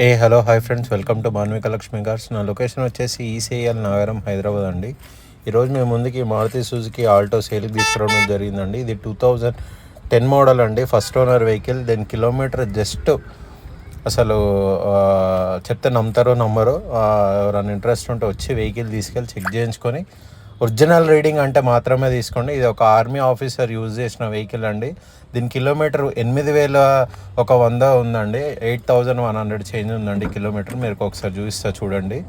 Hello hi friends, welcome to Manvika Lakshmi cars. నా location వచ్చేసి ECL Nagaram, Hyderabad అండి. ఈరోజు మేము ముందుకి మారుతి సుజుకి ఆల్టో సేల్కి తీసుకురావడం జరిగిందండి. ఇది 2010 మోడల్ అండి, ఫస్ట్ ఓనర్ వెహికల్. దీని కిలోమీటర్ జస్ట్ అసలు చెప్తే నమ్ముతారో నమ్మరో. ఎవరైనా ఇంట్రెస్ట్ ఉంటే వచ్చి వెహికల్ తీసుకెళ్ళి చెక్ చేయించుకొని ఒరిజినల్ రీడింగ్ అంటే మాత్రమే తీసుకోండి. ఇది ఒక ఆర్మీ ఆఫీసర్ యూజ్ చేసిన వెహికల్ అండి. దీని కిలోమీటర్ 8,100 ఉందండి. 8,100 చేంజ్ ఉందండి కిలోమీటర్. మీరు ఒకసారి చూపిస్తా చూడండి.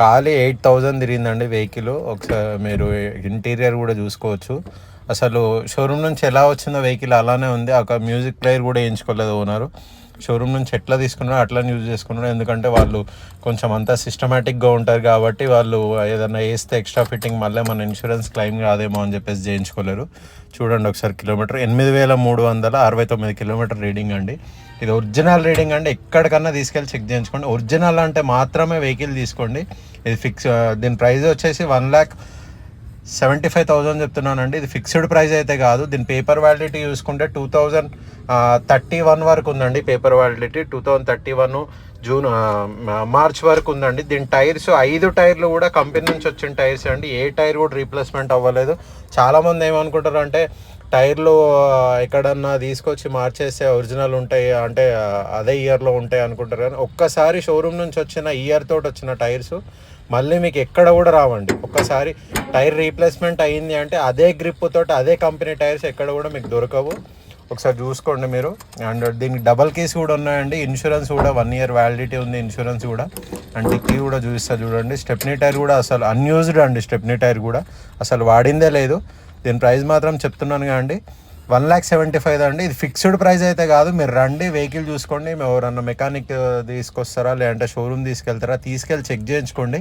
ఖాళీ 8,000 తిరిగిందండి వెహికల్. ఒకసారి మీరు ఇంటీరియర్ కూడా చూసుకోవచ్చు. అసలు షోరూమ్ నుంచి ఎలా వచ్చిందో వెహికల్ అలానే ఉంది. ఒక మ్యూజిక్ ప్లేయర్ కూడా వేయించుకోలేదు ఓనరు. షోరూమ్ నుంచి ఎట్లా తీసుకున్నారో అట్లా యూజ్ చేసుకున్నారు. ఎందుకంటే వాళ్ళు కొంచెం అంతా సిస్టమేటిక్గా ఉంటారు కాబట్టి వాళ్ళు ఏదైనా వేస్తే ఎక్స్ట్రా ఫిట్టింగ్ మళ్ళీ మన ఇన్సూరెన్స్ క్లెయిమ్ కాదేమో అని చెప్పేసి చేయించుకోలేరు. చూడండి ఒకసారి కిలోమీటర్ 8,369 కిలోమీటర్ రీడింగ్ అండి. ఇది ఒరిజినల్ రీడింగ్ అండి. ఎక్కడికన్నా తీసుకెళ్ళి చెక్ చేయించుకోండి. ఒరిజినల్ అంటే మాత్రమే వెహికల్ తీసుకోండి. ఇది ఫిక్స్. దీని ప్రైస్ వచ్చేసి 1,75,000 చెప్తున్నానండి. ఇది ఫిక్స్డ్ ప్రైస్ అయితే కాదు. దీని పేపర్ వ్యాలిడిటీ చూసుకుంటే 2031 వరకు ఉందండి. పేపర్ వ్యాలిడిటీ 2031 జూన్ మార్చ్ వరకు ఉందండి. దీని టైర్స్ 5 టైర్లు కూడా కంపెనీ నుంచి వచ్చిన టైర్స్ అండి. ఏ టైర్ కూడా రీప్లేస్మెంట్ అవ్వలేదు. చాలామంది ఏమనుకుంటారు అంటే టైర్లు ఎక్కడన్నా తీసుకొచ్చి మార్చేస్తే ఒరిజినల్ ఉంటాయి అంటే అదే ఇయర్లో ఉంటాయి అనుకుంటారు. కానీ ఒక్కసారి షోరూమ్ నుంచి వచ్చిన ఇయర్ తోటి వచ్చిన టైర్స్ మళ్ళీ మీకు ఎక్కడ కూడా రావండి. ఒక్కసారి టైర్ రీప్లేస్మెంట్ అయ్యింది అంటే అదే గ్రిప్ తోటి అదే కంపెనీ టైర్స్ ఎక్కడ కూడా మీకు దొరకవు. ఒకసారి చూసుకోండి మీరు. అండ్ దీనికి డబల్ కీస్ కూడా ఉన్నాయండి. ఇన్సూరెన్స్ కూడా 1 ఇయర్ వ్యాలిడిటీ ఉంది. ఇన్సూరెన్స్ కూడా అండ్ డిక్కీ కూడా చూపిస్తా చూడండి. స్టెప్నీ టైర్ కూడా అసలు అన్యూజ్డ్ అండి. స్టెప్నీ టైర్ కూడా అసలు వాడిందే లేదు. దీని ప్రైస్ మాత్రం చెప్తున్నాను కదండి, 1,75,000 అండి. ఇది ఫిక్స్డ్ ప్రైస్ అయితే కాదు. మీరు రండి, వెహికల్ చూసుకోండి. ఎవరన్నా మెకానిక్ తీసుకొస్తారా లేదంటే షోరూమ్ తీసుకెళ్తారా, తీసుకెళ్ళి చెక్ చేయించుకోండి.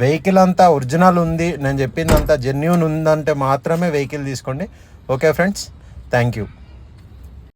వెహికల్ అంతా ఒరిజినల్ ఉంది, నేను చెప్పింది అంతా జెన్యూన్ ఉందంటే మాత్రమే వెహికల్ తీసుకోండి. Okay friends, thank you.